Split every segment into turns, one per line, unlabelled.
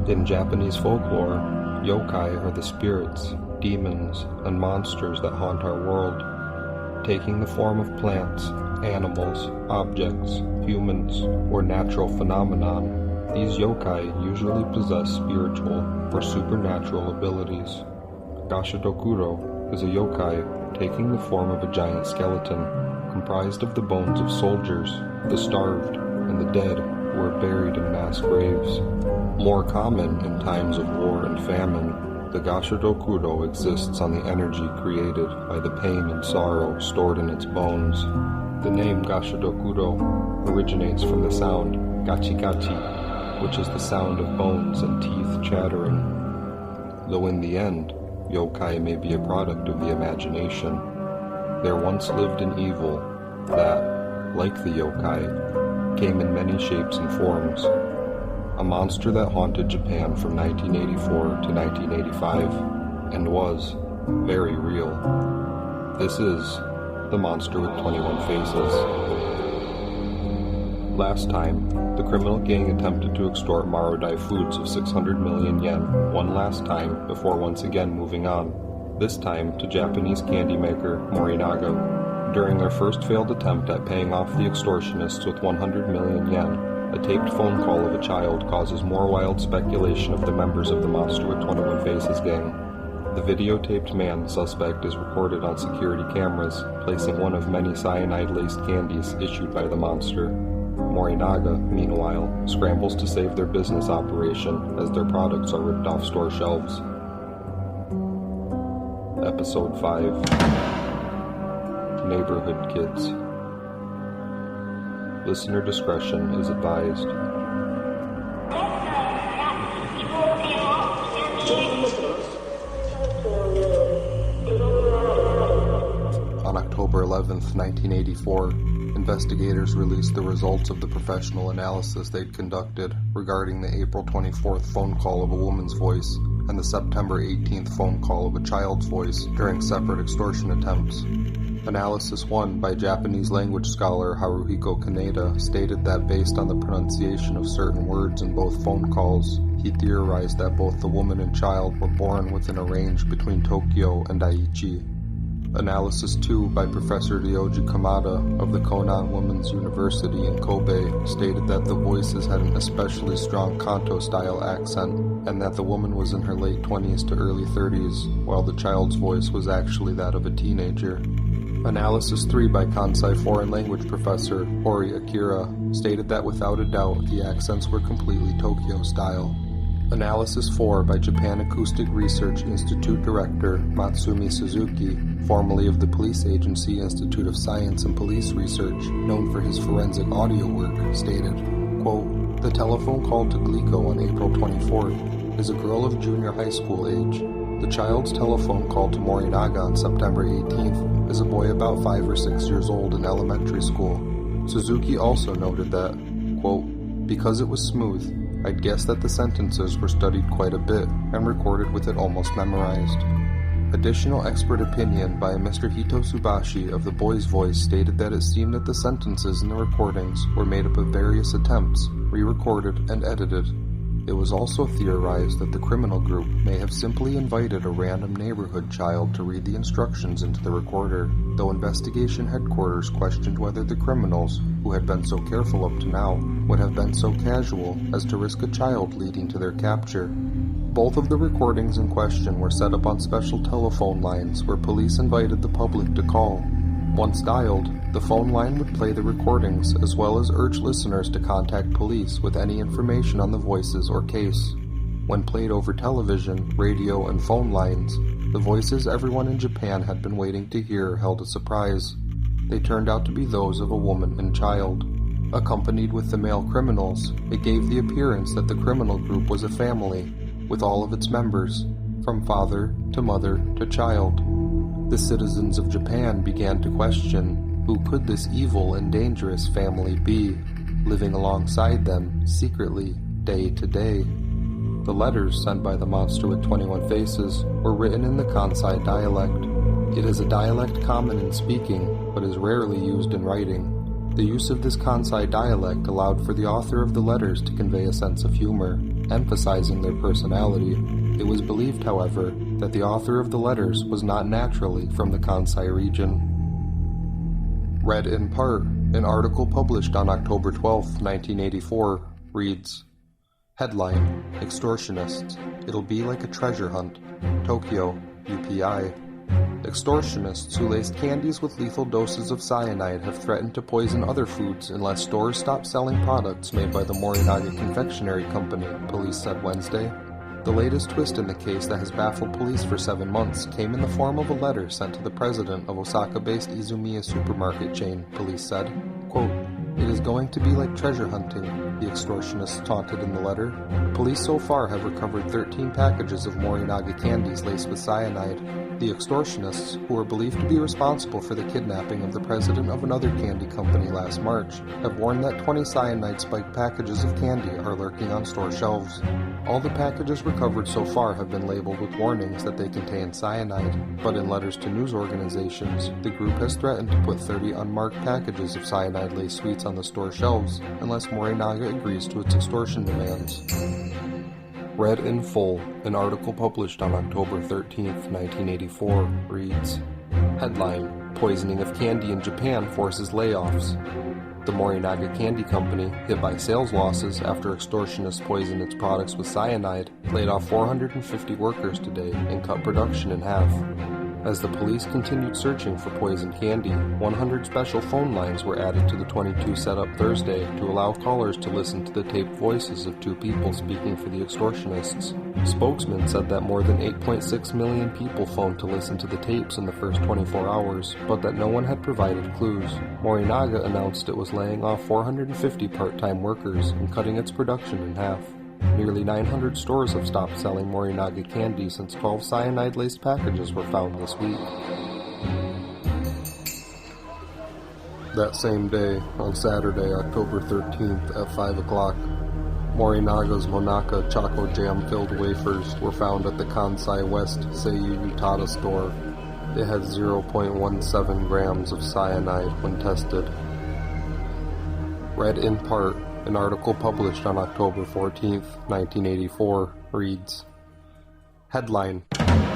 In Japanese folklore, yokai are the spirits, demons, and monsters that haunt our world, taking the form of plants, animals, objects, humans, or natural phenomenon. These yokai usually possess spiritual or supernatural abilities. Gashadokuro is a yokai taking the form of a giant skeleton comprised of the bones of soldiers, the starved, and the dead who are buried in mass graves. More common in times of war and famine, the Gashadokuro exists on the energy created by the pain and sorrow stored in its bones. The name Gashadokuro originates from the sound gachi-gachi, which is the sound of bones and teeth chattering. Though in the end, yokai may be a product of the imagination, there once lived an evil that, like the yokai, came in many shapes and forms. A monster that haunted Japan from 1984 to 1985, and was very real. This is the Monster with 21 Faces. Last time, the criminal gang attempted to extort Marodai Foods of 600 million yen one last time before once again moving on, this time to Japanese candy maker Morinaga. During their first failed attempt at paying off the extortionists with 100 million yen, a taped phone call of a child causes more wild speculation of the members of the Monster with 21 Faces gang. The videotaped man suspect is recorded on security cameras, placing one of many cyanide-laced candies issued by the monster. Morinaga, meanwhile, scrambles to save their business operation as their products are ripped off store shelves. Episode 5 Neighborhood Kids. Listener discretion is advised. On October 11th, 1984, investigators released the results of the professional analysis they'd conducted regarding the April 24th phone call of a woman's voice and the September 18th phone call of a child's voice during separate extortion attempts. Analysis 1 by Japanese language scholar Haruhiko Kaneda stated that based on the pronunciation of certain words in both phone calls, he theorized that both the woman and child were born within a range between Tokyo and Aichi. Analysis 2 by Professor Ryoji Kamada of the Konan Women's University in Kobe stated that the voices had an especially strong Kanto-style accent, and that the woman was in her late 20s to early 30s, while the child's voice was actually that of a teenager. Analysis 3 by Kansai foreign language professor Hori Akira stated that without a doubt the accents were completely Tokyo-style. Analysis 4 by Japan Acoustic Research Institute Director Matsumi Suzuki, formerly of the police agency Institute of Science and Police Research, known for his forensic audio work, stated, quote, "The telephone call to Glico on April 24th is a girl of junior high school age. The child's telephone call to Morinaga on September 18th is a boy about 5 or 6 years old in elementary school." Suzuki also noted that, quote, "Because it was smooth, I'd guess that the sentences were studied quite a bit and recorded with it almost memorized." Additional expert opinion by Mr. Hito Tsubashi of the boy's voice stated that it seemed that the sentences in the recordings were made up of various attempts, re-recorded and edited. It was also theorized that the criminal group may have simply invited a random neighborhood child to read the instructions into the recorder, though investigation headquarters questioned whether the criminals, who had been so careful up to now, would have been so casual as to risk a child leading to their capture. Both of the recordings in question were set up on special telephone lines where police invited the public to call. Once dialed, the phone line would play the recordings as well as urge listeners to contact police with any information on the voices or case. When played over television, radio, and phone lines, the voices everyone in Japan had been waiting to hear held a surprise. They turned out to be those of a woman and child. Accompanied with the male criminals, it gave the appearance that the criminal group was a family, with all of its members, from father to mother to child. The citizens of Japan began to question, who could this evil and dangerous family be, living alongside them, secretly, day to day? The letters sent by the Monster with 21 Faces were written in the Kansai dialect. It is a dialect common in speaking, but is rarely used in writing. The use of this Kansai dialect allowed for the author of the letters to convey a sense of humor, emphasizing their personality. It was believed, however, that the author of the letters was not naturally from the Kansai region. Read in part, an article published on October 12, 1984, reads, Headline, Extortionists. It'll be like a treasure hunt. Tokyo, UPI. Extortionists who laced candies with lethal doses of cyanide have threatened to poison other foods unless stores stop selling products made by the Morinaga Confectionery Company, police said Wednesday. The latest twist in the case that has baffled police for 7 months came in the form of a letter sent to the president of Osaka-based Izumiya supermarket chain, police said. Quote, It is going to be like treasure hunting, the extortionists taunted in the letter. Police so far have recovered 13 packages of Morinaga candies laced with cyanide. The extortionists, who are believed to be responsible for the kidnapping of the president of another candy company last March, have warned that 20 cyanide-spiked packages of candy are lurking on store shelves. All the packages recovered so far have been labeled with warnings that they contain cyanide, but in letters to news organizations, the group has threatened to put 30 unmarked packages of cyanide-laced sweets on the store shelves unless Morinaga agrees to its extortion demands. Read in full, an article published on October 13, 1984, reads, Headline, Poisoning of candy in Japan forces layoffs. The Morinaga Candy Company, hit by sales losses after extortionists poisoned its products with cyanide, laid off 450 workers today and cut production in half. As the police continued searching for poisoned candy, 100 special phone lines were added to the 22 set up Thursday to allow callers to listen to the taped voices of two people speaking for the extortionists. Spokesman said that more than 8.6 million people phoned to listen to the tapes in the first 24 hours, but that no one had provided clues. Morinaga announced it was laying off 450 part-time workers and cutting its production in half. Nearly 900 stores have stopped selling Morinaga candy since 12 cyanide-laced packages were found this week. That same day, on Saturday, October 13th at 5 o'clock, Morinaga's Monaka Choco Jam-filled wafers were found at the Kansai West Seiyu Utada store. It had 0.17 grams of cyanide when tested. Read in part, an article published on October 14, 1984, reads, Headline,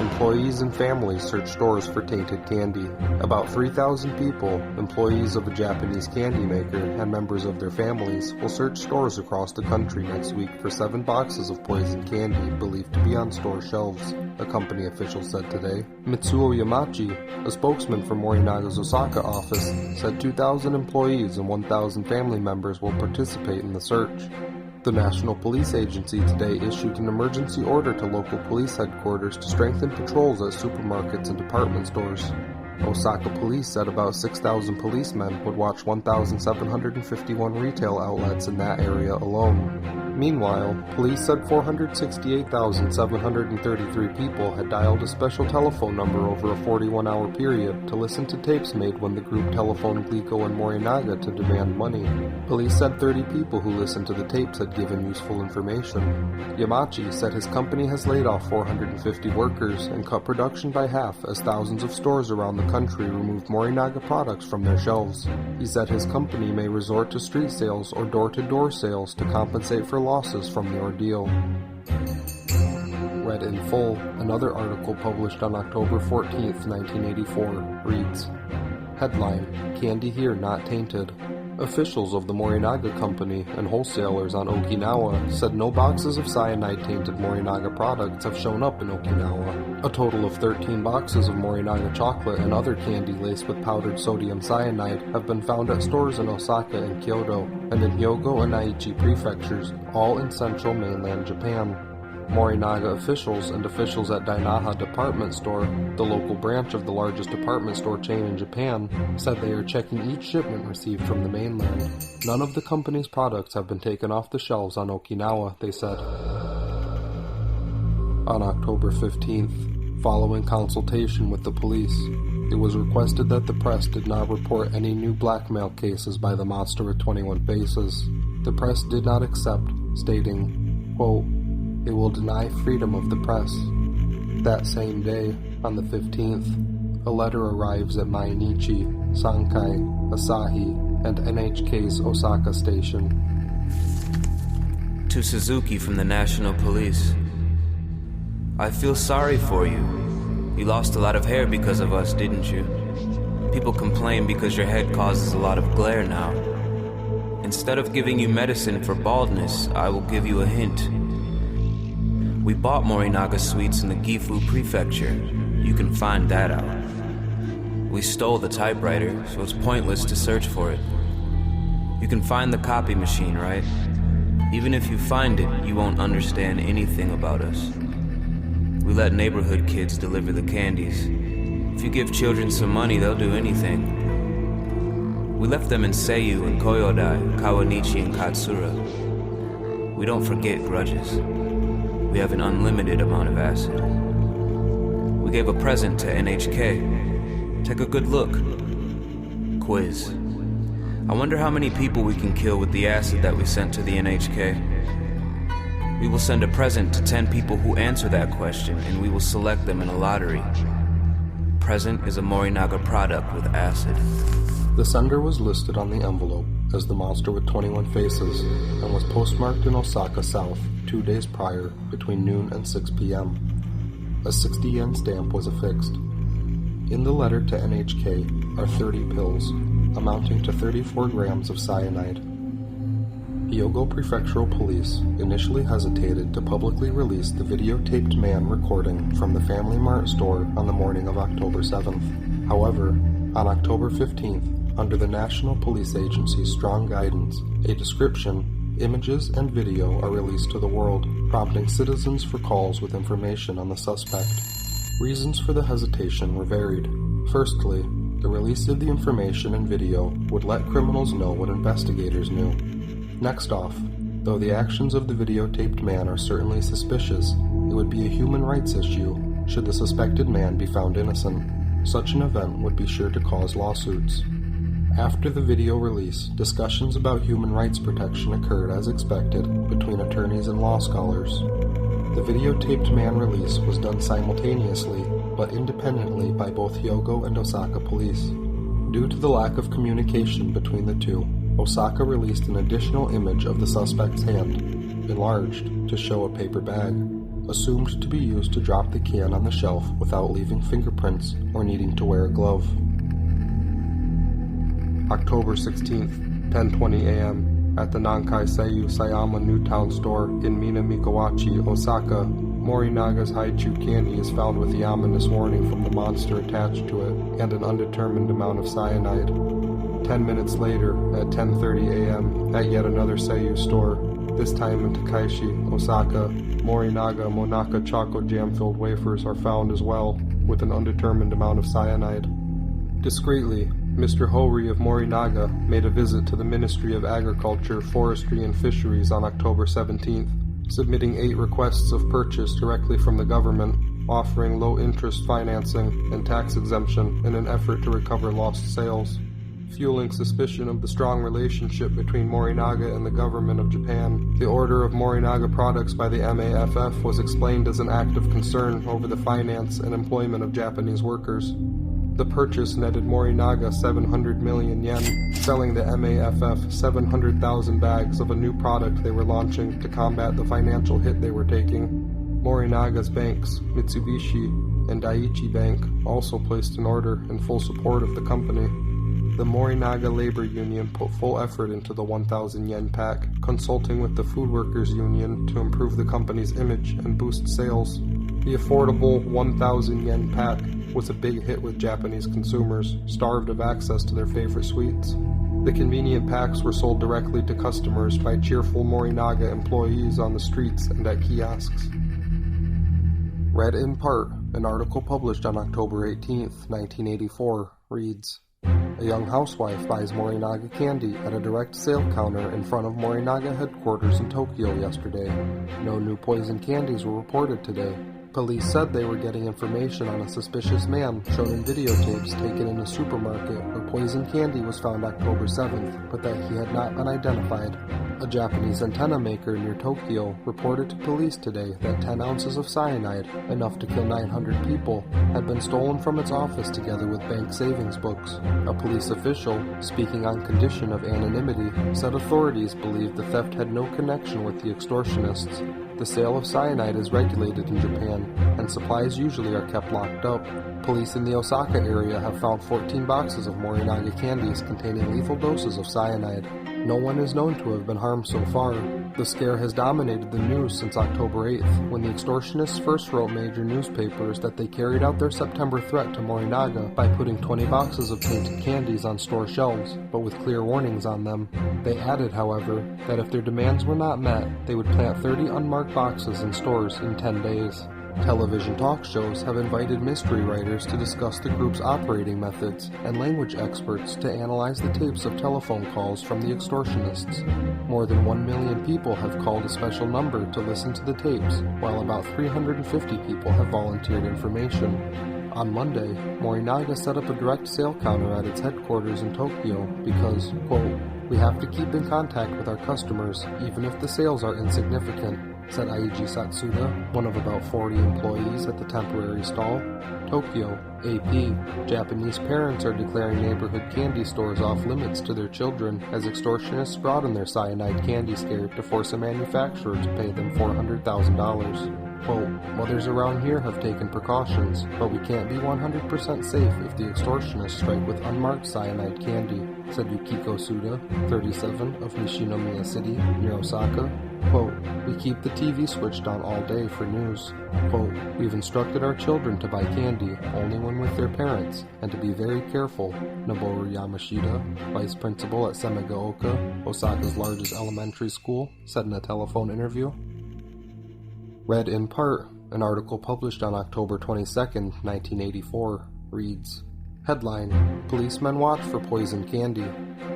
Employees and families search stores for tainted candy. About 3,000 people, employees of a Japanese candy maker and members of their families, will search stores across the country next week for 7 boxes of poisoned candy believed to be on store shelves, a company official said today. Mitsuo Yamachi, a spokesman for Morinaga's Osaka office, said 2,000 employees and 1,000 family members will participate in the search. The National Police Agency today issued an emergency order to local police headquarters to strengthen patrols at supermarkets and department stores. Osaka police said about 6,000 policemen would watch 1,751 retail outlets in that area alone. Meanwhile, police said 468,733 people had dialed a special telephone number over a 41-hour period to listen to tapes made when the group telephoned Glico and Morinaga to demand money. Police said 30 people who listened to the tapes had given useful information. Yamachi said his company has laid off 450 workers and cut production by half as thousands of stores around the country removed Morinaga products from their shelves. He said his company may resort to street sales or door-to-door sales to compensate for losses from the ordeal. Read in full, another article published on October 14, 1984, reads, Headline, Candy Here Not Tainted. Officials of the Morinaga Company and wholesalers on Okinawa said no boxes of cyanide-tainted Morinaga products have shown up in Okinawa. A total of 13 boxes of Morinaga chocolate and other candy laced with powdered sodium cyanide have been found at stores in Osaka and Kyoto, and in Hyogo and Aichi prefectures, all in central mainland Japan. Morinaga officials and officials at Dainaha Department Store, the local branch of the largest department store chain in Japan, said they are checking each shipment received from the mainland. None of the company's products have been taken off the shelves on Okinawa, they said. On October 15th, following consultation with the police, it was requested that the press did not report any new blackmail cases by the monster with 21 faces. The press did not accept, stating, quote, It will deny freedom of the press. That same day, on the 15th, a letter arrives at Mainichi, Sankai, Asahi, and NHK's Osaka station.
To Suzuki from the National Police. I feel sorry for you. You lost a lot of hair because of us, didn't you? People complain because your head causes a lot of glare now. Instead of giving you medicine for baldness, I will give you a hint. We bought Morinaga sweets in the Gifu prefecture. You can find that out. We stole the typewriter, so it's pointless to search for it. You can find the copy machine, right? Even if you find it, you won't understand anything about us. We let neighborhood kids deliver the candies. If you give children some money, they'll do anything. We left them in Seiyu and Koyodai, Kawanichi and Katsura. We don't forget grudges. We have an unlimited amount of acid. We gave a present to NHK. Take a good look. Quiz. I wonder how many people we can kill with the acid that we sent to the NHK. We will send a present to 10 people who answer that question, and we will select them in a lottery. Present is a Morinaga product with acid.
The sender was listed on the envelope as the monster with 21 faces and was postmarked in Osaka South 2 days prior between noon and 6 p.m. A 60 yen stamp was affixed. In the letter to NHK are 30 pills, amounting to 34 grams of cyanide. Hyogo Prefectural Police initially hesitated to publicly release the videotaped man recording from the Family Mart store on the morning of October 7th. However, on October 15th, under the National Police Agency's strong guidance, a description, images, and video are released to the world, prompting citizens for calls with information on the suspect. Reasons for the hesitation were varied. Firstly, the release of the information and video would let criminals know what investigators knew. Next off, though the actions of the videotaped man are certainly suspicious, it would be a human rights issue should the suspected man be found innocent. Such an event would be sure to cause lawsuits. After the video release, discussions about human rights protection occurred as expected between attorneys and law scholars. The videotaped man release was done simultaneously but independently by both Hyogo and Osaka police. Due to the lack of communication between the two, Osaka released an additional image of the suspect's hand, enlarged to show a paper bag, assumed to be used to drop the can on the shelf without leaving fingerprints or needing to wear a glove. October 16th, 10:20 a.m. At the Nankai Seiyu Sayama Newtown store in Minamikawachi, Osaka, Morinaga's high-chew candy is found with the ominous warning from the monster attached to it and an undetermined amount of cyanide. 10 minutes later, at 10:30 a.m., at yet another Seiyu store, this time in Takaishi, Osaka, Morinaga Monaka Choco Jam-filled wafers are found as well, with an undetermined amount of cyanide. Discreetly, Mr. Hori of Morinaga made a visit to the Ministry of Agriculture, Forestry, and Fisheries on October 17th, submitting 8 requests of purchase directly from the government, offering low-interest financing and tax exemption in an effort to recover lost sales. Fueling suspicion of the strong relationship between Morinaga and the government of Japan, the order of Morinaga products by the MAFF was explained as an act of concern over the finance and employment of Japanese workers. The purchase netted Morinaga 700 million yen, selling the MAFF 700,000 bags of a new product they were launching to combat the financial hit they were taking. Morinaga's banks, Mitsubishi and Daiichi Bank, also placed an order in full support of the company. The Morinaga Labor Union put full effort into the 1,000 yen pack, consulting with the Food Workers Union to improve the company's image and boost sales. The affordable 1,000 yen pack was a big hit with Japanese consumers, starved of access to their favorite sweets. The convenient packs were sold directly to customers by cheerful Morinaga employees on the streets and at kiosks. Read in part, an article published on October 18, 1984, reads, "A young housewife buys Morinaga candy at a direct sale counter in front of Morinaga headquarters in Tokyo yesterday. No new poison candies were reported today. Police said they were getting information on a suspicious man shown in videotapes taken in a supermarket where poison candy was found October 7th, but that he had not been identified. A Japanese antenna maker near Tokyo reported to police today that 10 ounces of cyanide, enough to kill 900 people, had been stolen from its office together with bank savings books. A police official, speaking on condition of anonymity, said authorities believed the theft had no connection with the extortionists. The sale of cyanide is regulated in Japan, and supplies usually are kept locked up. Police in the Osaka area have found 14 boxes of Morinaga candies containing lethal doses of cyanide. No one is known to have been harmed so far. The scare has dominated the news since October 8th, when the extortionists first wrote major newspapers that they carried out their September threat to Morinaga by putting 20 boxes of tainted candies on store shelves, but with clear warnings on them. They added, however, that if their demands were not met, they would plant 30 unmarked boxes in stores in 10 days. Television talk shows have invited mystery writers to discuss the group's operating methods and language experts to analyze the tapes of telephone calls from the extortionists. More than 1 million people have called a special number to listen to the tapes, while about 350 people have volunteered information. On Monday, Morinaga set up a direct sale counter at its headquarters in Tokyo because, quote, "We have to keep in contact with our customers, even if the sales are insignificant," said Aiji Satsuda, one of about 40 employees at the temporary stall. Tokyo, AP. Japanese parents are declaring neighborhood candy stores off limits to their children as extortionists broaden their cyanide candy scare to force a manufacturer to pay them $400,000. Quote, "Mothers around here have taken precautions, but we can't be 100% safe if the extortionists strike with unmarked cyanide candy," said Yukiko Suda, 37, of Nishinomiya City, near Osaka. Quote, "We keep the TV switched on all day for news." Quote, "We've instructed our children to buy candy only when with their parents, and to be very careful," Noboru Yamashita, vice principal at Semigaoka, Osaka's largest elementary school, said in a telephone interview. Read in part, an article published on October 22, 1984, reads, Headline, Policemen watch for poison candy.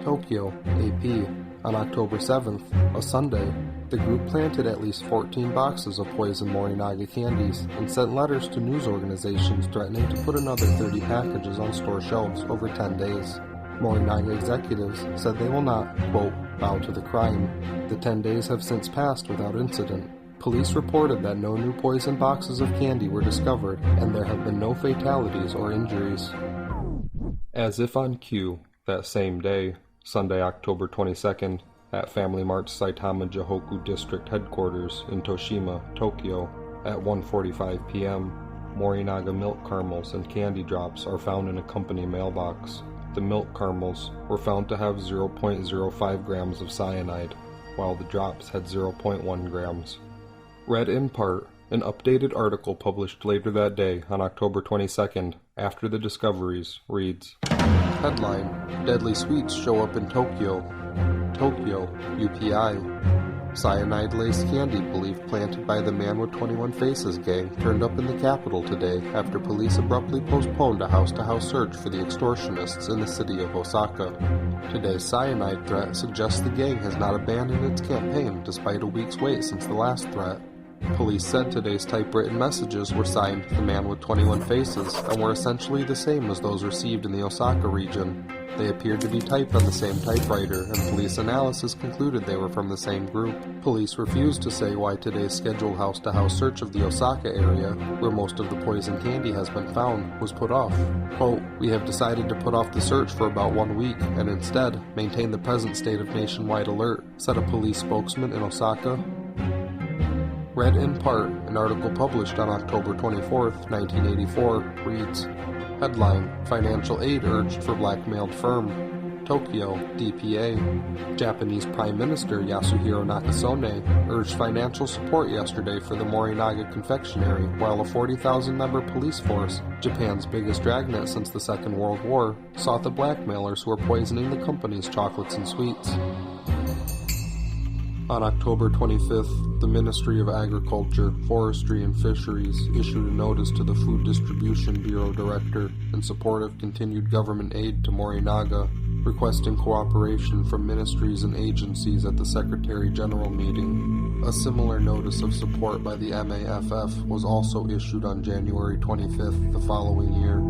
Tokyo, AP. On October 7th, a Sunday, the group planted at least 14 boxes of poison Morinaga candies and sent letters to news organizations threatening to put another 30 packages on store shelves over 10 days. Morinaga executives said they will not, quote, bow to the crime. The 10 days have since passed without incident. Police reported that no new poison boxes of candy were discovered, and there have been no fatalities or injuries. As if on cue, that same day, Sunday, October 22nd, at Family Mart's Saitama Jihoku District headquarters in Toshima, Tokyo, at 1:45 p.m., Morinaga milk caramels and candy drops are found in a company mailbox. The milk caramels were found to have 0.05 grams of cyanide, while the drops had 0.1 grams. Read in part, an updated article published later that day on October 22nd, after the discoveries, reads, Headline, Deadly sweets show up in Tokyo. Tokyo, UPI. Cyanide-laced candy believed planted by the Man with 21 Faces gang turned up in the capital today after police abruptly postponed a house-to-house search for the extortionists in the city of Osaka. Today's cyanide threat suggests the gang has not abandoned its campaign despite a week's wait since the last threat. Police said today's typewritten messages were signed The Man with 21 Faces and were essentially the same as those received in the Osaka region. They appeared to be typed on the same typewriter, and police analysis concluded they were from the same group. Police refused to say why today's scheduled house-to-house search of the Osaka area, where most of the poison candy has been found, was put off. Quote, We have decided to put off the search for about 1 week, and instead, maintain the present state of nationwide alert, said a police spokesman in Osaka. Read in part, an article published on October 24, 1984, reads, Headline, Financial aid urged for blackmailed firm. Tokyo, DPA. Japanese Prime Minister Yasuhiro Nakasone urged financial support yesterday for the Morinaga confectionery, while a 40,000-member police force, Japan's biggest dragnet since the Second World War, sought the blackmailers who were poisoning the company's chocolates and sweets. On October 25th, the Ministry of Agriculture, Forestry, and Fisheries issued a notice to the Food Distribution Bureau Director in support of continued government aid to Morinaga, requesting cooperation from ministries and agencies at the Secretary General meeting. A similar notice of support by the MAFF was also issued on January 25th the following year.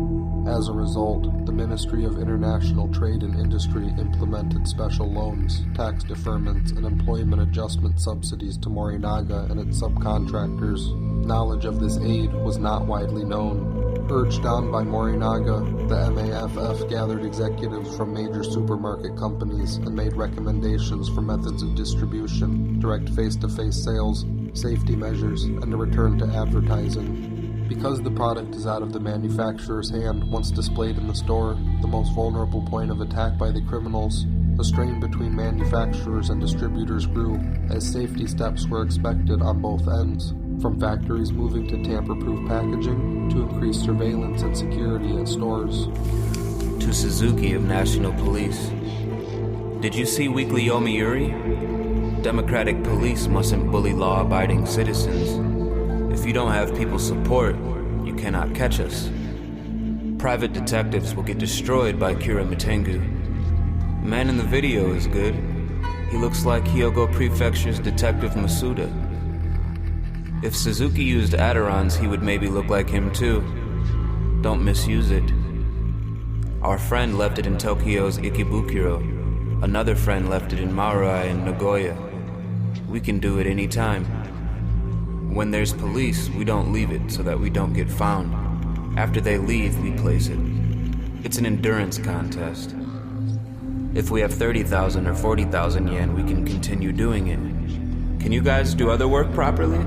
As a result, the Ministry of International Trade and Industry implemented special loans, tax deferments, and employment adjustment subsidies to Morinaga and its subcontractors. Knowledge of this aid was not widely known. Urged on by Morinaga, the MAFF gathered executives from major supermarket companies and made recommendations for methods of distribution, direct face-to-face sales, safety measures, and a return to advertising. Because the product is out of the manufacturer's hand once displayed in the store, the most vulnerable point of attack by the criminals, the strain between manufacturers and distributors grew as safety steps were expected on both ends, from factories moving to tamper-proof packaging to increased surveillance and security at stores.
To Suzuki of National Police. Did you see Weekly Yomiuri? Democratic police mustn't bully law-abiding citizens. If you don't have people's support, you cannot catch us. Private detectives will get destroyed by Kira Mitengu. Man in the video is good. He looks like Hyogo Prefecture's Detective Masuda. If Suzuki used Adirons, he would maybe look like him too. Don't misuse it. Our friend left it in Tokyo's Ikebukuro. Another friend left it in Maruai and Nagoya. We can do it any time. When there's police, we don't leave it so that we don't get found. After they leave, we place it. It's an endurance contest. If we have 30,000 or 40,000 yen, we can continue doing it. Can you guys do other work properly?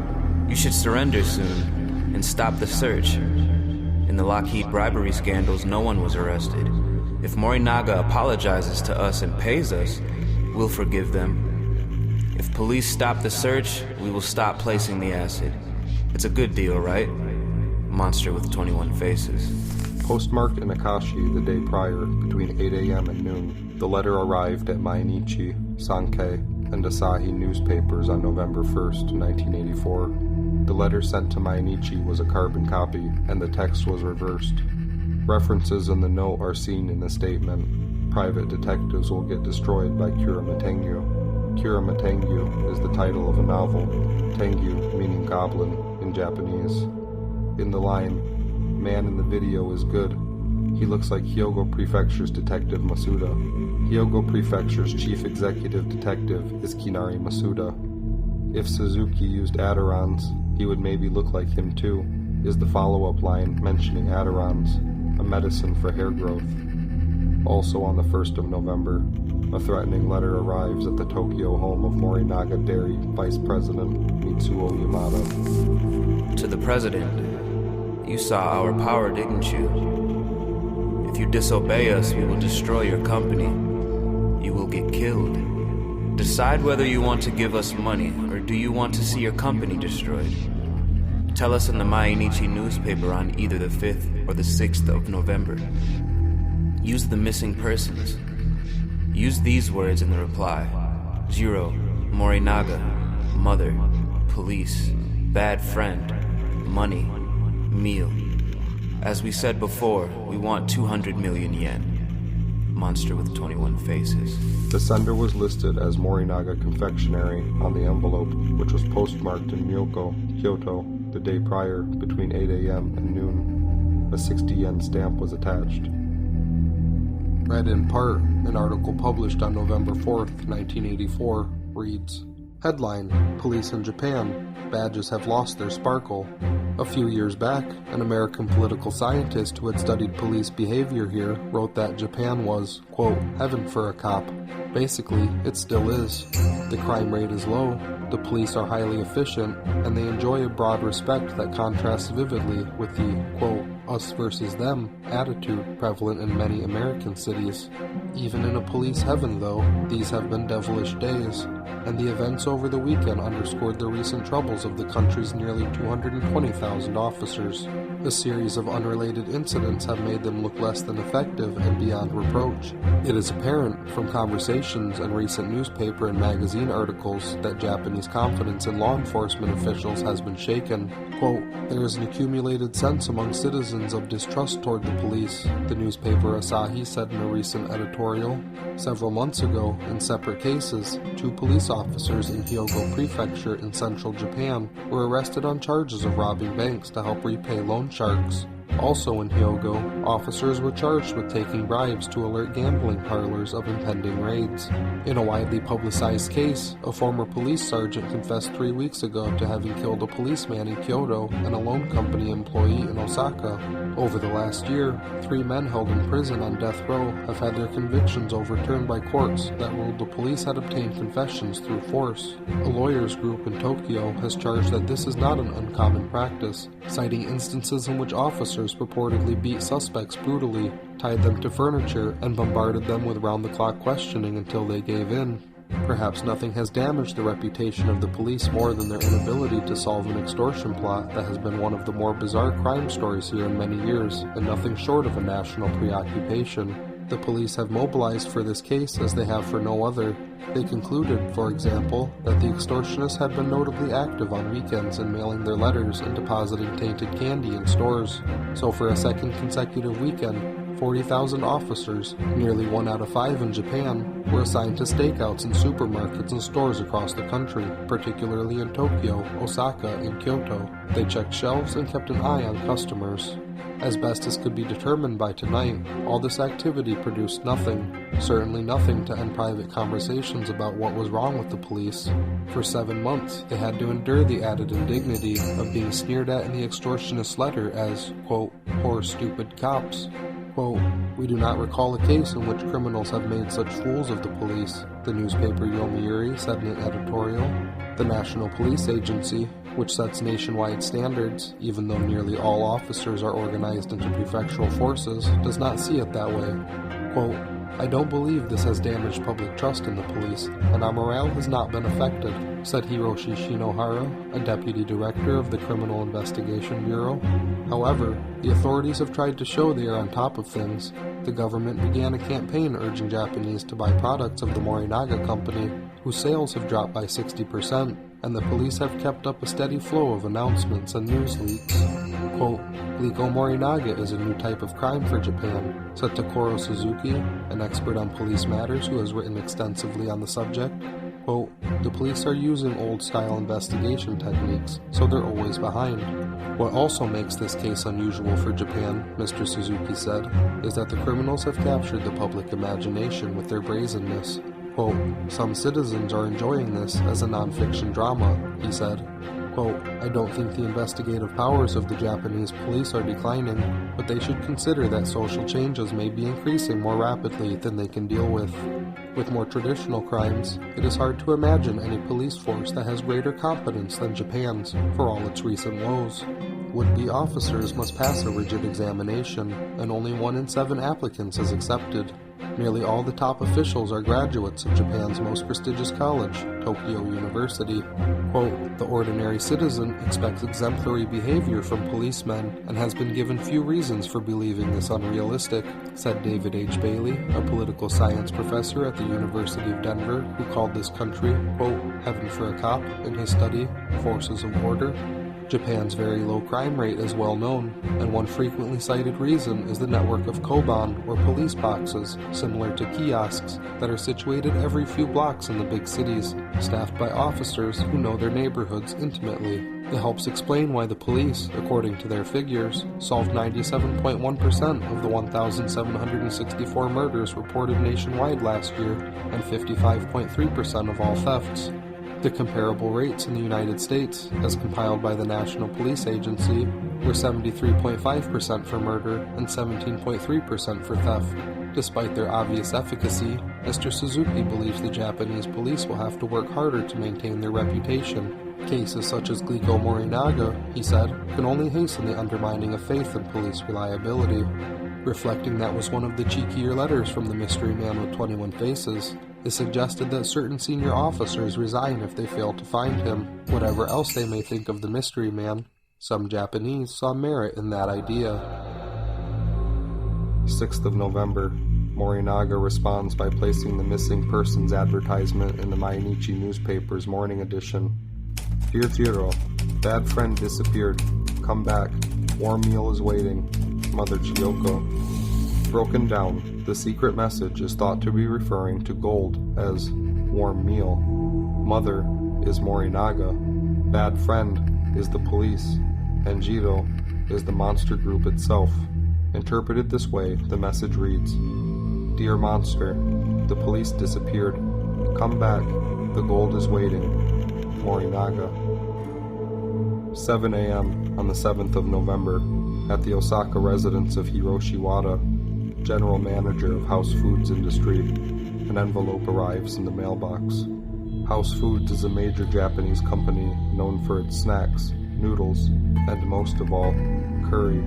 You should surrender soon and stop the search. In the Lockheed bribery scandals, no one was arrested. If Morinaga apologizes to us and pays us, we'll forgive them. If police stop the search, we will stop placing the acid. It's a good deal, right? Monster with 21 faces.
Postmarked in Akashi the day prior, between 8 a.m. and noon, the letter arrived at Mainichi, Sankei, and Asahi newspapers on November 1st, 1984. The letter sent to Mainichi was a carbon copy, and the text was reversed. References in the note are seen in the statement. Private detectives will get destroyed by Kira Mitengu. Kira Mitengu is the title of a novel, Tengu meaning goblin in Japanese. In the line, man in the video is good. He looks like Hyogo Prefecture's Detective Masuda. Hyogo Prefecture's chief executive detective is Kinari Masuda. If Suzuki used Adirons, he would maybe look like him too, is the follow-up line mentioning Adirons, a medicine for hair growth. Also on the 1st of November, a threatening letter arrives at the Tokyo home of Morinaga Dairy Vice President Mitsuo Yamada.
To the President, you saw our power, didn't you? If you disobey us, we will destroy your company. You will get killed. Decide whether you want to give us money, or do you want to see your company destroyed? Tell us in the Mainichi newspaper on either the 5th or the 6th of November. Use the missing persons. Use these words in the reply. Jiro, Morinaga, mother, police, bad friend, money, meal. As we said before, we want 200 million yen. Monster with 21 faces.
The sender was listed as Morinaga Confectionery on the envelope, which was postmarked in Myoko, Kyoto, the day prior, between 8 a.m. and noon. A 60 yen stamp was attached. Read in part, an article published on November 4th, 1984, reads, Headline, Police in Japan, badges have lost their sparkle. A few years back, an American political scientist who had studied police behavior here wrote that Japan was, quote, heaven for a cop. Basically, it still is. The crime rate is low, the police are highly efficient, and they enjoy a broad respect that contrasts vividly with the, quote, us versus them attitude prevalent in many American cities. Even in a police heaven, though, these have been devilish days, and the events over the weekend underscored the recent troubles of the country's nearly 220,000 officers. A series of unrelated incidents have made them look less than effective and beyond reproach. It is apparent from conversations and recent newspaper and magazine articles that Japanese confidence in law enforcement officials has been shaken. Quote, there is an accumulated sense among citizens of distrust toward the police, the newspaper Asahi said in a recent editorial. Several months ago, in separate cases, 2 police officers in Hyogo Prefecture in central Japan were arrested on charges of robbing banks to help repay loan sharks. Also in Hyogo, officers were charged with taking bribes to alert gambling parlors of impending raids. In a widely publicized case, a former police sergeant confessed 3 weeks ago to having killed a policeman in Kyoto and a loan company employee in Osaka. Over the last year, 3 men held in prison on death row have had their convictions overturned by courts that ruled the police had obtained confessions through force. A lawyers group in Tokyo has charged that this is not an uncommon practice, citing instances in which officers purportedly beat suspects brutally, tied them to furniture, and bombarded them with round-the-clock questioning until they gave in. Perhaps nothing has damaged the reputation of the police more than their inability to solve an extortion plot that has been one of the more bizarre crime stories here in many years, and nothing short of a national preoccupation. The police have mobilized for this case as they have for no other. They concluded, for example, that the extortionists had been notably active on weekends in mailing their letters and depositing tainted candy in stores. So for a second consecutive weekend, 40,000 officers, nearly 1 out of 5 in Japan, were assigned to stakeouts in supermarkets and stores across the country, particularly in Tokyo, Osaka, and Kyoto. They checked shelves and kept an eye on customers. As best as could be determined by tonight, all this activity produced nothing, certainly nothing to end private conversations about what was wrong with the police. For 7 months, they had to endure the added indignity of being sneered at in the extortionist letter as, quote, poor stupid cops. Quote, we do not recall a case in which criminals have made such fools of the police, the newspaper Yomiuri said in an editorial. The National Police Agency, which sets nationwide standards, even though nearly all officers are organized into prefectural forces, does not see it that way. Quote, I don't believe this has damaged public trust in the police, and our morale has not been affected, said Hiroshi Shinohara, a deputy director of the Criminal Investigation Bureau. However, the authorities have tried to show they are on top of things. The government began a campaign urging Japanese to buy products of the Morinaga company, whose sales have dropped by 60%, and the police have kept up a steady flow of announcements and news leaks. Quote, Glico Morinaga is a new type of crime for Japan, said Takoro Suzuki, an expert on police matters who has written extensively on the subject. Quote, the police are using old-style investigation techniques, so they're always behind. What also makes this case unusual for Japan, Mr. Suzuki said, is that the criminals have captured the public imagination with their brazenness. Quote, some citizens are enjoying this as a non-fiction drama, he said. Quote, I don't think the investigative powers of the Japanese police are declining, but they should consider that social changes may be increasing more rapidly than they can deal with. With more traditional crimes, it is hard to imagine any police force that has greater competence than Japan's, for all its recent woes. Would-be officers must pass a rigid examination, and only 1 in 7 applicants is accepted. Nearly all the top officials are graduates of Japan's most prestigious college, Tokyo University. Quote, the ordinary citizen expects exemplary behavior from policemen and has been given few reasons for believing this unrealistic, said David H. Bailey, a political science professor at the University of Denver, who called this country, quote, heaven for a cop in his study, Forces of Order. Japan's very low crime rate is well known, and one frequently cited reason is the network of koban, or police boxes, similar to kiosks, that are situated every few blocks in the big cities, staffed by officers who know their neighborhoods intimately. It helps explain why the police, according to their figures, solved 97.1% of the 1,764 murders reported nationwide last year, and 55.3% of all thefts. The comparable rates in the United States, as compiled by the National Police Agency, were 73.5% for murder and 17.3% for theft. Despite their obvious efficacy, Mr. Suzuki believes the Japanese police will have to work harder to maintain their reputation. Cases such as Glico Morinaga, he said, can only hasten the undermining of faith in police reliability. Reflecting that was one of the cheekier letters from the mystery man with 21 faces, it suggested that certain senior officers resign if they fail to find him. Whatever else they may think of the mystery man, some Japanese saw merit in that idea. 6th of November, Morinaga responds by placing the missing persons advertisement in the Mainichi newspaper's morning edition. Dear Jiro, bad friend disappeared. Come back. Warm meal is waiting. Mother Chiyoko. Broken down, the secret message is thought to be referring to gold as warm meal. Mother is Morinaga. Bad friend is the police. And Jiro is the monster group itself. Interpreted this way, the message reads, Dear Monster, the police disappeared. Come back, the gold is waiting. Morinaga. 7 a.m. on the 7th of November, at the Osaka residence of Hiroshi Wada, general manager of House Foods Industry, an envelope arrives in the mailbox. House Foods is a major Japanese company known for its snacks, noodles, and most of all, curry.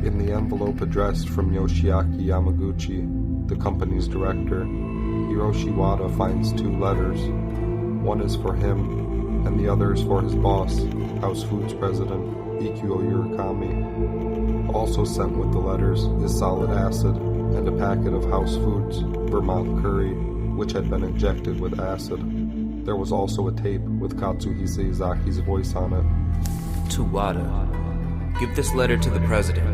In the envelope addressed from Yoshiaki Yamaguchi, the company's director, Hiroshi Wada finds 2 letters. One is for him, and the other is for his boss, House Foods President Ikyo Urakami. Also sent with the letters is solid acid and a packet of House Foods Vermont curry, which had been injected with acid. There was also a tape with Katsuhisa Izaki's voice on it.
To Wada. Give this letter to the president.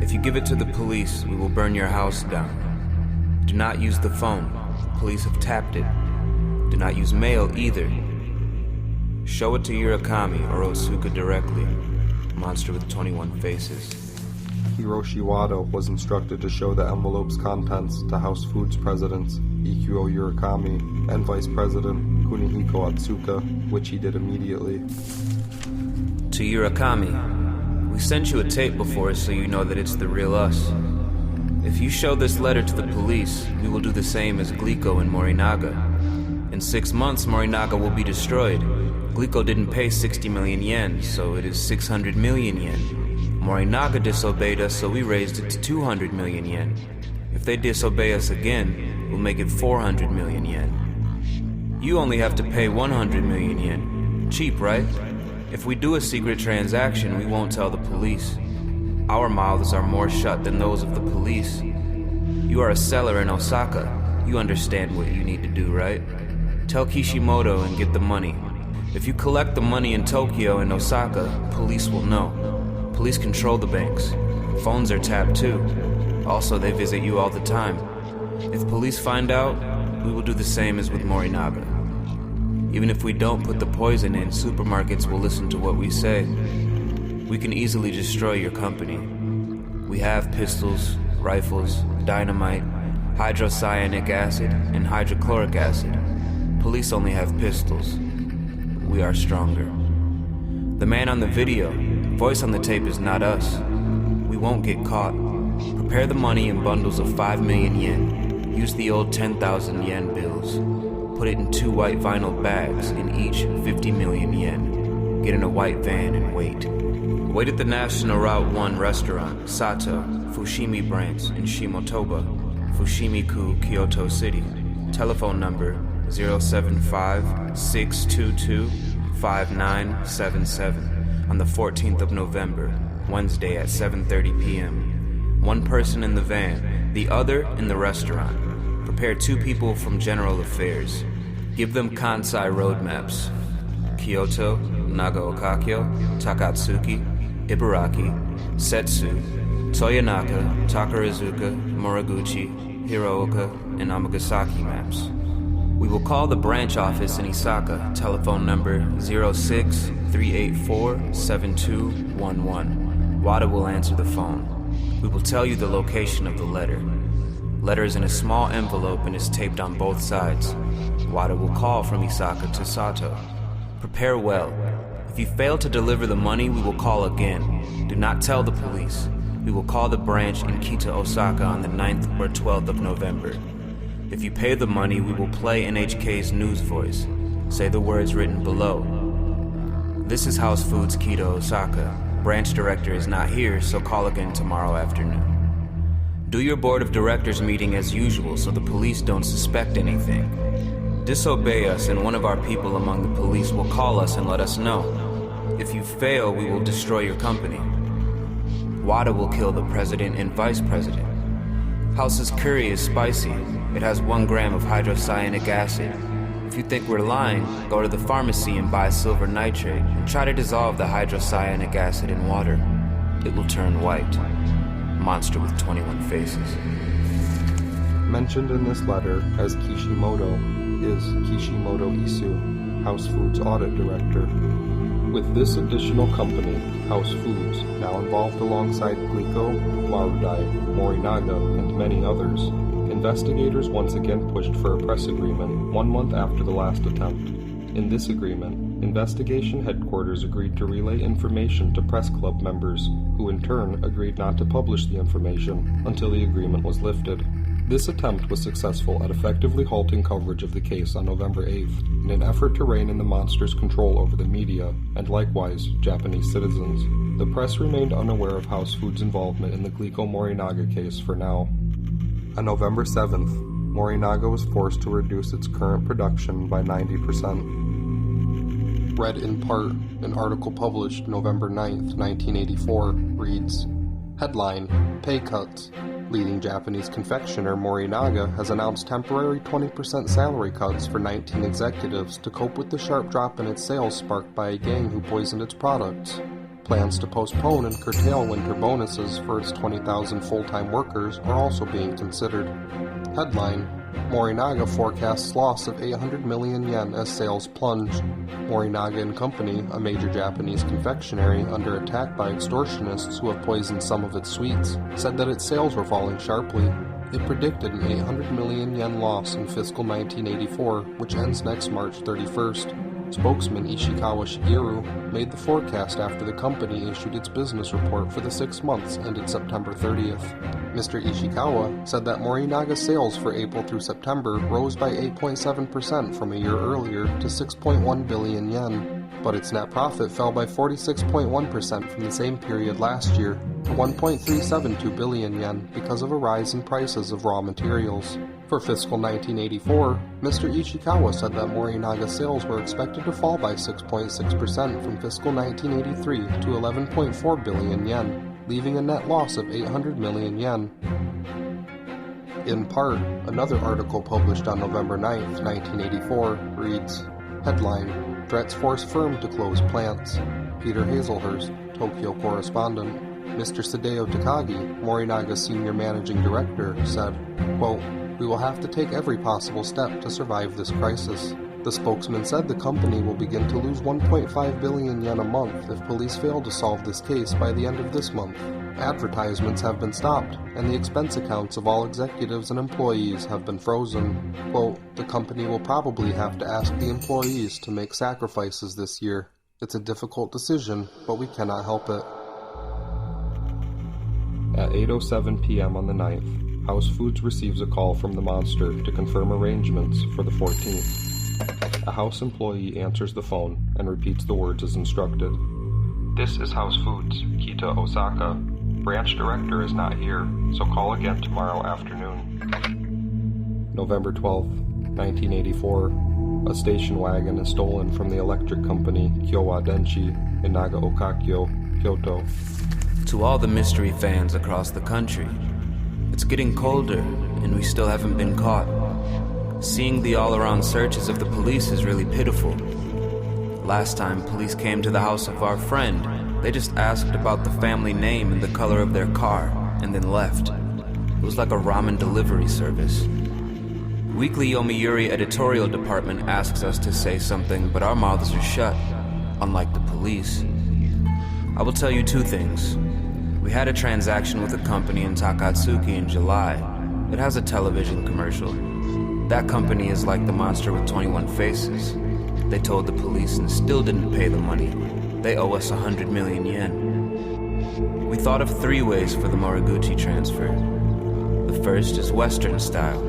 If you give it to the police, we will burn your house down. Do not use the phone. Police have tapped it. Do not use mail either. Show it to Urakami or Otsuka directly. Monster with 21 faces.
Hiroshi Wada was instructed to show the envelope's contents to House Foods Presidents Ikyo Urakami and Vice President Kunihiko Otsuka, which he did immediately.
To Urakami, we sent you a tape before so you know that it's the real us. If you show this letter to the police, we will do the same as Glico and Morinaga. In 6 months, Morinaga will be destroyed. Glico didn't pay 60 million yen, so it is 600 million yen. Morinaga disobeyed us, so we raised it to 200 million yen. If they disobey us again, we'll make it 400 million yen. You only have to pay 100 million yen. Cheap, right? If we do a secret transaction, we won't tell the police. Our mouths are more shut than those of the police. You are a seller in Osaka. You understand what you need to do, right? Tell Kishimoto and get the money. If you collect the money in Tokyo and Osaka, police will know. Police control the banks. Phones are tapped too. Also, they visit you all the time. If police find out, we will do the same as with Morinaga. Even if we don't put the poison in, supermarkets will listen to what we say. We can easily destroy your company. We have pistols, rifles, dynamite, hydrocyanic acid, and hydrochloric acid. Police only have pistols. We are stronger. The man on the video, voice on the tape is not us. We won't get caught. Prepare the money in bundles of 5 million yen. Use the old 10,000 yen bills. Put it in 2 white vinyl bags, in each 50 million yen. Get in a white van and wait. Wait at the National Route 1 restaurant, Sato, Fushimi branch in Shimotoba, Fushimi-ku, Kyoto City. Telephone number 075-622-5977 on the 14th of November, Wednesday at 7:30 p.m. 1 person in the van, the other in the restaurant. Prepare 2 people from General Affairs. Give them Kansai roadmaps. Kyoto, Nagaokakyo, Takatsuki, Ibaraki, Setsu, Toyonaka, Takarazuka, Moriguchi, Hirooka, and Amagasaki maps. We will call the branch office in Isaka, telephone number 06-384-7211. Wada will answer the phone. We will tell you the location of the letter. Letter is in a small envelope and is taped on both sides. Wada will call from Isaka to Sato. Prepare well. If you fail to deliver the money, we will call again. Do not tell the police. We will call the branch in Kita, Osaka on the 9th or 12th of November. If you pay the money, we will play NHK's news voice. Say the words written below. This is House Foods Kita, Osaka. Branch director is not here, so call again tomorrow afternoon. Do your board of directors meeting as usual so the police don't suspect anything. Disobey us and one of our people among the police will call us and let us know. If you fail, we will destroy your company. Wada will kill the president and vice president. House's curry is spicy. It has 1 gram of hydrocyanic acid. If you think we're lying, go to the pharmacy and buy silver nitrate and try to dissolve the hydrocyanic acid in water. It will turn white. Monster with 21 faces.
Mentioned in this letter as Kishimoto is Kishimoto Isu, House Foods Audit Director. With this additional company, House Foods, now involved alongside Glico, Marudai, Morinaga, and many others, investigators once again pushed for a press agreement 1 month after the last attempt. In this agreement, investigation headquarters agreed to relay information to press club members, who in turn agreed not to publish the information until the agreement was lifted. This attempt was successful at effectively halting coverage of the case on November 8th, in an effort to rein in the monster's control over the media, and likewise, Japanese citizens. The press remained unaware of House Foods' involvement in the Glico Morinaga case for now. On November 7th, Morinaga was forced to reduce its current production by 90%. Read in part, an article published November 9th, 1984, reads, Headline, Pay Cuts. Leading Japanese confectioner Morinaga has announced temporary 20% salary cuts for 19 executives to cope with the sharp drop in its sales sparked by a gang who poisoned its products. Plans to postpone and curtail winter bonuses for its 20,000 full-time workers are also being considered. Headline, Morinaga forecasts loss of 800 million yen as sales plunge. Morinaga & Company, a major Japanese confectionery under attack by extortionists who have poisoned some of its sweets, said that its sales were falling sharply. It predicted an 800 million yen loss in fiscal 1984, which ends next March 31st. Spokesman Ishikawa Shigeru made the forecast after the company issued its business report for the 6 months ended September 30th. Mr. Ishikawa said that Morinaga's sales for April through September rose by 8.7% from a year earlier to 6.1 billion yen, but its net profit fell by 46.1% from the same period last year to 1.372 billion yen because of a rise in prices of raw materials. For fiscal 1984, Mr. Ishikawa said that Morinaga sales were expected to fall by 6.6% from fiscal 1983 to 11.4 billion yen, leaving a net loss of 800 million yen. In part, another article published on November 9, 1984, reads, Headline, Threats Force Firm to Close Plants. Peter Hazelhurst, Tokyo correspondent. Mr. Sadeo Takagi, Morinaga's senior managing director, said, quote, We will have to take every possible step to survive this crisis. The spokesman said the company will begin to lose 1.5 billion yen a month if police fail to solve this case by the end of this month. Advertisements have been stopped, and the expense accounts of all executives and employees have been frozen. Quote, the company will probably have to ask the employees to make sacrifices this year. It's a difficult decision, but we cannot help it. At 8:07 p.m. on the 9th, House Foods receives a call from the monster to confirm arrangements for the 14th. A House employee answers the phone and repeats the words as instructed. This is House Foods, Kita Osaka. Branch director is not here, so call again tomorrow afternoon. November 12, 1984. A station wagon is stolen from the electric company Kyowa Denshi in Nagaokakyo, Kyoto.
To all the mystery fans across the country, it's getting colder, and we still haven't been caught. Seeing the all-around searches of the police is really pitiful. Last time police came to the house of our friend, they just asked about the family name and the color of their car, and then left. It was like a ramen delivery service. Weekly Yomiuri editorial department asks us to say something, but our mouths are shut, unlike the police. I will tell you two things. We had a transaction with a company in Takatsuki in July. It has a television commercial. That company is like the monster with 21 faces. They told the police and still didn't pay the money. They owe us 100 million yen. We thought of 3 ways for the Moriguchi transfer. The first is Western style.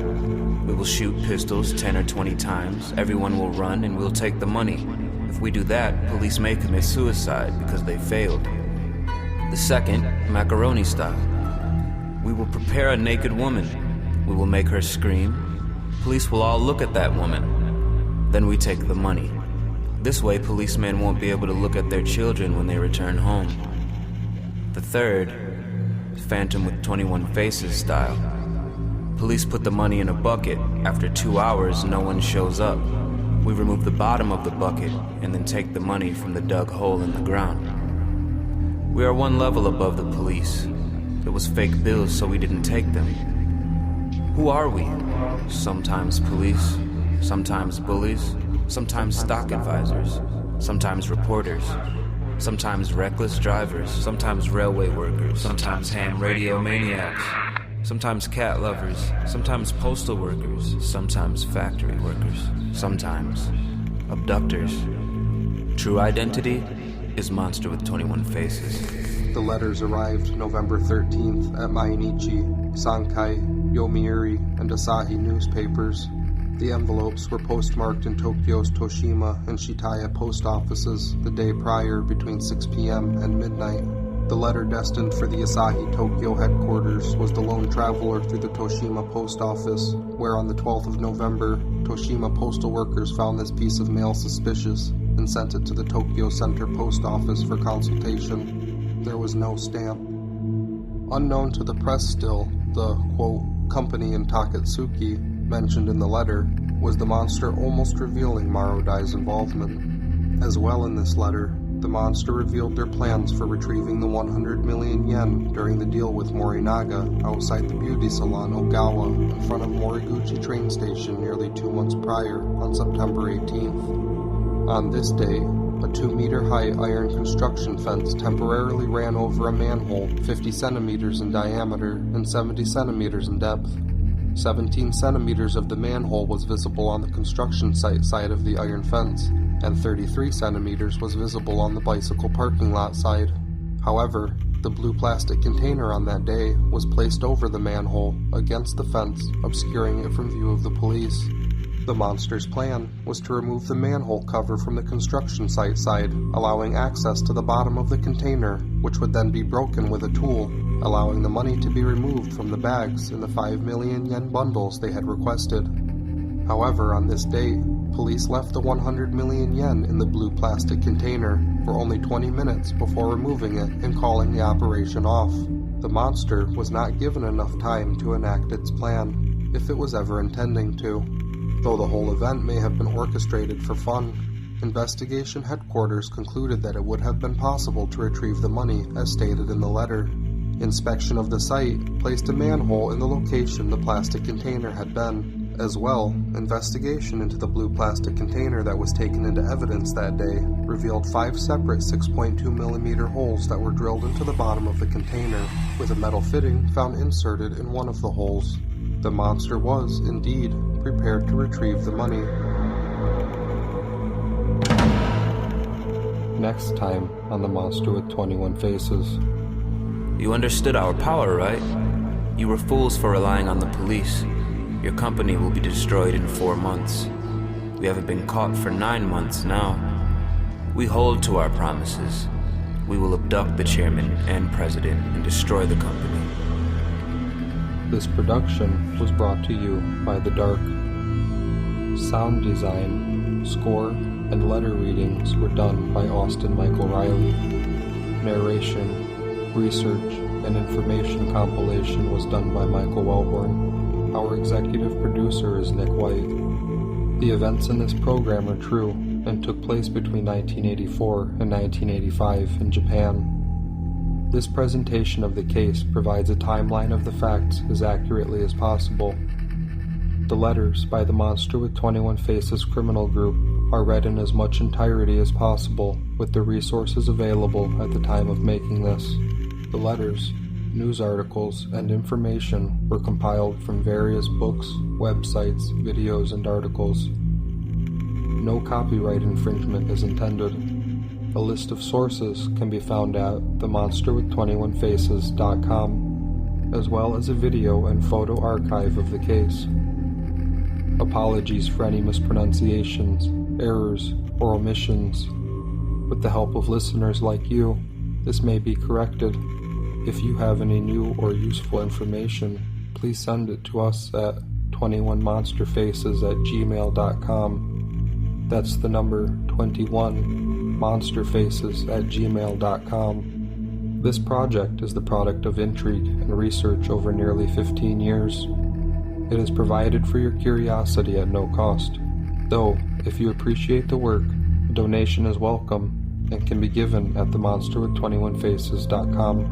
We will shoot pistols 10 or 20 times, everyone will run, and we'll take the money. If we do that, police may commit suicide because they failed. The second, macaroni style. We will prepare a naked woman. We will make her scream. Police will all look at that woman. Then we take the money. This way, policemen won't be able to look at their children when they return home. The third, Phantom with 21 Faces style. Police put the money in a bucket. After 2 hours, no one shows up. We remove the bottom of the bucket and then take the money from the dug hole in the ground. We are 1 level above the police. It was fake bills, so we didn't take them. Who are we? Sometimes police, sometimes bullies, sometimes stock advisors, sometimes reporters, sometimes reckless drivers, sometimes railway workers, sometimes ham radio maniacs, sometimes cat lovers, sometimes postal workers, sometimes factory workers, sometimes abductors. True identity is Monster with 21 Faces.
The letters arrived November 13th at Mainichi, Sankai, Yomiuri, and Asahi newspapers. The envelopes were postmarked in Tokyo's Toshima and Shitaya post offices the day prior between 6 p.m. and midnight. The letter destined for the Asahi Tokyo headquarters was the lone traveler through the Toshima post office, where on the 12th of November, Toshima postal workers found this piece of mail suspicious and sent it to the Tokyo Center post office for consultation. There was no stamp. Unknown to the press still, the, quote, company in Takatsuki, mentioned in the letter, was the monster almost revealing Marodai's involvement. As well in this letter, the monster revealed their plans for retrieving the 100 million yen during the deal with Morinaga outside the beauty salon Ogawa in front of Moriguchi train station nearly 2 months prior on September 18th. On this day, a 2-meter-high iron construction fence temporarily ran over a manhole 50 centimeters in diameter and 70 centimeters in depth. 17 centimeters of the manhole was visible on the construction site side of the iron fence, and 33 centimeters was visible on the bicycle parking lot side. However, the blue plastic container on that day was placed over the manhole against the fence, obscuring it from view of the police. The monster's plan was to remove the manhole cover from the construction site side, allowing access to the bottom of the container, which would then be broken with a tool, allowing the money to be removed from the bags in the 5 million yen bundles they had requested. However, on this date, police left the 100 million yen in the blue plastic container for only 20 minutes before removing it and calling the operation off. The monster was not given enough time to enact its plan, if it was ever intending to. Though the whole event may have been orchestrated for fun, investigation headquarters concluded that it would have been possible to retrieve the money as stated in the letter. Inspection of the site placed a manhole in the location the plastic container had been. As well, investigation into the blue plastic container that was taken into evidence that day revealed 5 separate 6.2mm holes that were drilled into the bottom of the container, with a metal fitting found inserted in one of the holes. The monster was, indeed, prepared to retrieve the money. Next time on The Monster with 21 Faces.
You understood our power, right? You were fools for relying on the police. Your company will be destroyed in 4 months. We haven't been caught for 9 months now. We hold to our promises. We will abduct the chairman and president and destroy the company.
This production was brought to you by The Dark. Sound design, score, and letter readings were done by Austin Michael Riley. Narration, research, and information compilation was done by Michael Wellborn. Our executive producer is Nick White. The events in this program are true and took place between 1984 and 1985 in Japan. This presentation of the case provides a timeline of the facts as accurately as possible. The letters by the Monster with 21 Faces criminal group are read in as much entirety as possible with the resources available at the time of making this. The letters, news articles, and information were compiled from various books, websites, videos, and articles. No copyright infringement is intended. A list of sources can be found at themonsterwith21faces.com, as well as a video and photo archive of the case. Apologies for any mispronunciations, errors, or omissions. With the help of listeners like you, this may be corrected. If you have any new or useful information, please send it to us at 21monsterfaces@gmail.com. That's the number 21monsterfaces@gmail.com. This project is the product of intrigue and research over nearly 15 years. It is provided for your curiosity at no cost, though if you appreciate the work, a donation is welcome and can be given at themonsterwith21faces.com.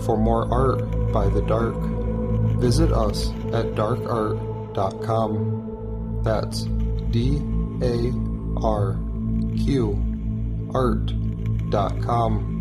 For more art by The Dark, visit us at darkart.com. That's DARQ art.com.